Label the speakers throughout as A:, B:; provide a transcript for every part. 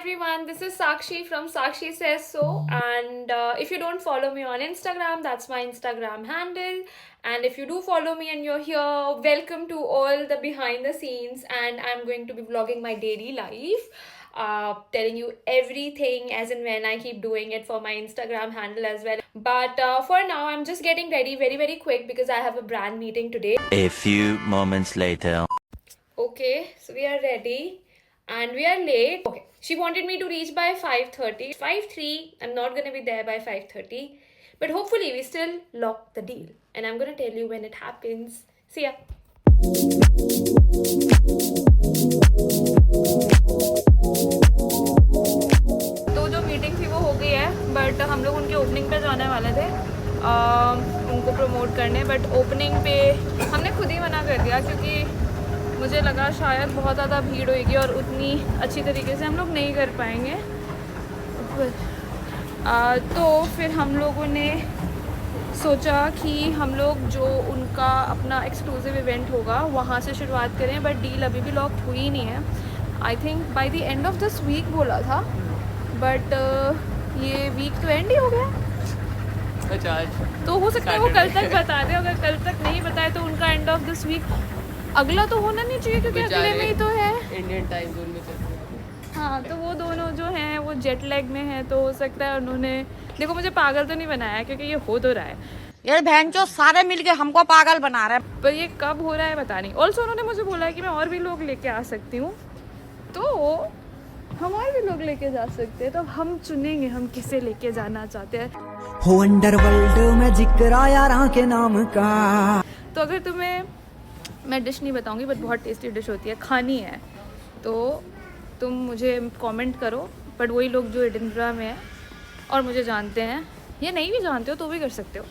A: everyone, this is Sakshi from Sakshi Says So, and if you don't follow me on Instagram, that's my Instagram handle. And if you do follow me and you're here, welcome to all the behind the scenes. And I'm going to be vlogging my daily life, telling you everything as and when I keep doing it for my Instagram handle as well. But for now, I'm just getting ready very quick because I have a brand meeting today.
B: A few moments later.
A: Okay, so we are ready and we are late. Okay, she wanted me to reach by 5:30. 5:03, I'm not gonna be there by 5:30. But hopefully we still lock the deal. And I'm gonna tell you when it happens. See ya. तो जो meeting थी वो हो गई है, but हम लोग उनके ओपनिंग पे जाने वाले थे उनको प्रमोट करने, बट ओपनिंग पे हमने खुद ही मना कर दिया क्योंकि मुझे लगा शायद बहुत ज़्यादा भीड़ होगी और उतनी अच्छी तरीके से हम लोग नहीं कर पाएंगे। तो फिर हम लोगों ने सोचा कि हम लोग जो उनका अपना एक्सक्लूसिव इवेंट होगा वहाँ से शुरुआत करें, बट डील अभी भी लॉक हुई नहीं है। I think by the end of this week बोला था, बट ये वीक तो एंड ही हो गया। तो हो सकता है वो कल तक बता दे, अगर कल तक नहीं बताए तो उनका एंड ऑफ दिस वीक अगला तो होना नहीं चाहिए क्योंकि अगले में ही तो है
C: इंडियन टाइम जोन में चल।
A: हाँ, तो वो दोनों जो हैं वो जेट लैग में है, तो हो सकता है उन्होंने, देखो मुझे पागल तो नहीं बनाया क्योंकि ये हो तो रहा है,
D: यार बहन जो सारे मिलके हमको पागल बना रहे हैं,
A: पर ये कब हो रहा है पता नहीं। ऑल्सो उन्होंने मुझे बोला है कि मैं और भी लोग लेके आ सकती हूँ, तो हम और भी लोग लेके जा सकते हैं, तो हम चुनेंगे हम किसे लेके जाना चाहते हैं।
E: हो अंडरवर्ल्ड में जिक्र आया राह के नाम का।
A: तो अगर तुम्हें, मैं डिश नहीं बताऊंगी बट बहुत टेस्टी डिश होती है, खानी है तो तुम मुझे कमेंट करो। बट वही लोग जो एडिनबरा में है और मुझे जानते हैं, या नहीं भी जानते हो तो भी कर सकते हो।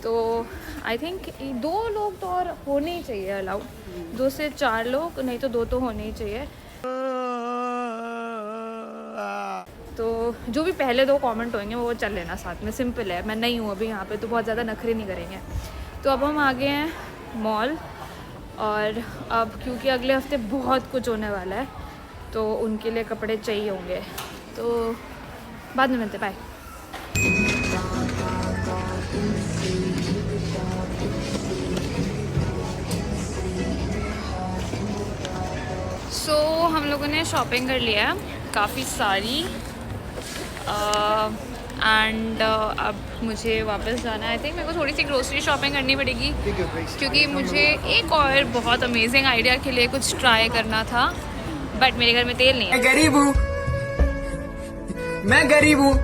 A: तो आई थिंक 2 लोग तो और होने ही चाहिए अलाउड, 2 से 4 लोग, नहीं तो 2 तो होने ही चाहिए। तो जो भी पहले 2 कमेंट होंगे वो चल लेना साथ में, सिंपल है। मैं नहीं हूँ अभी यहाँ पे तो बहुत ज़्यादा नखरे नहीं करेंगे। तो अब हम आ गए हैं मॉल, और अब क्योंकि अगले हफ्ते बहुत कुछ होने वाला है तो उनके लिए कपड़े चाहिए होंगे, तो बाद में मिलते, बाय। सो हम लोगों ने शॉपिंग कर लिया है काफ़ी सारी, एंड अब मुझे वापस जाना है। आई थिंक मेरे को थोड़ी सी ग्रोसरी शॉपिंग करनी पड़ेगी क्योंकि मुझे एक और बहुत अमेजिंग आइडिया के लिए कुछ ट्राई करना था, बट मेरे घर में तेल नहीं है।
E: मैं गरीब हूँ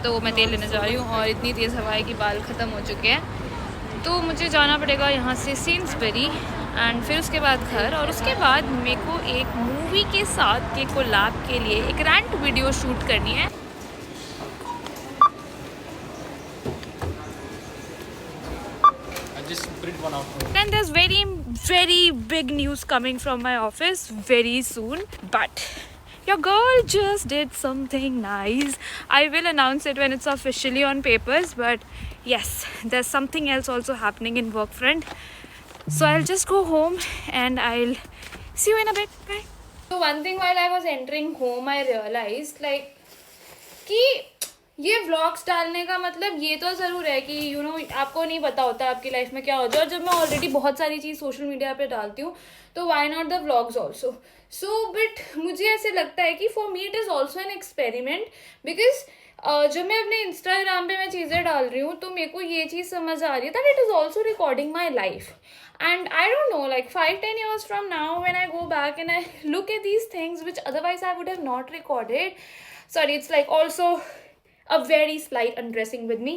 A: तो मैं तेल लेने जा रही हूँ और इतनी तेज़ हवा है कि बाल ख़त्म हो चुके हैं, तो मुझे जाना पड़ेगा यहाँ से सेंसबरी, एंड फिर उसके बाद घर, और उसके बाद मेरे को एक मूवी के साथ के कोलैब के लिए एक रैंट वीडियो शूट करनी है। Then there's very big news coming from my office very soon, but your girl just did something nice. I will announce it when it's officially on papers, but yes, there's something else also happening in work front. So I'll just go home and I'll see you in a bit. Bye. So one thing, while I was entering home, I realized like कि ये vlogs डालने का मतलब ये तो ज़रूर है कि यू नो आपको नहीं पता होता आपकी लाइफ में क्या हो जाए, और जब मैं ऑलरेडी बहुत सारी चीज़ सोशल मीडिया पे डालती हूँ तो why not the vlogs also. So but मुझे ऐसे लगता है कि for me it is also an experiment, because जब मैं अपने इंस्टाग्राम पे मैं चीज़ें डाल रही हूँ तो मेरे को ये चीज़ समझ आ रही है that it is also recording my life, and I don't know, like 5-10 years from now when I go back and I look at these things which otherwise I would have not recorded, sorry, it's like also a very slight undressing with me,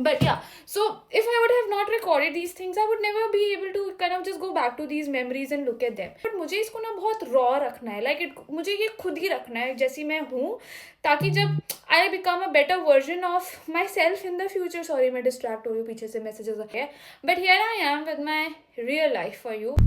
A: but yeah, so if I would have not recorded these things I would never be able to kind of just go back to these memories and look at them. But मुझे इसको ना बहुत raw रखना है, like it, मुझे ये खुद ही रखना है जैसी मैं हूँ, ताकि जब I become a better version of myself in the future. Sorry मैं distract हो रही हूँ, पीछे से messages आ गए, but here I am with my real life for you.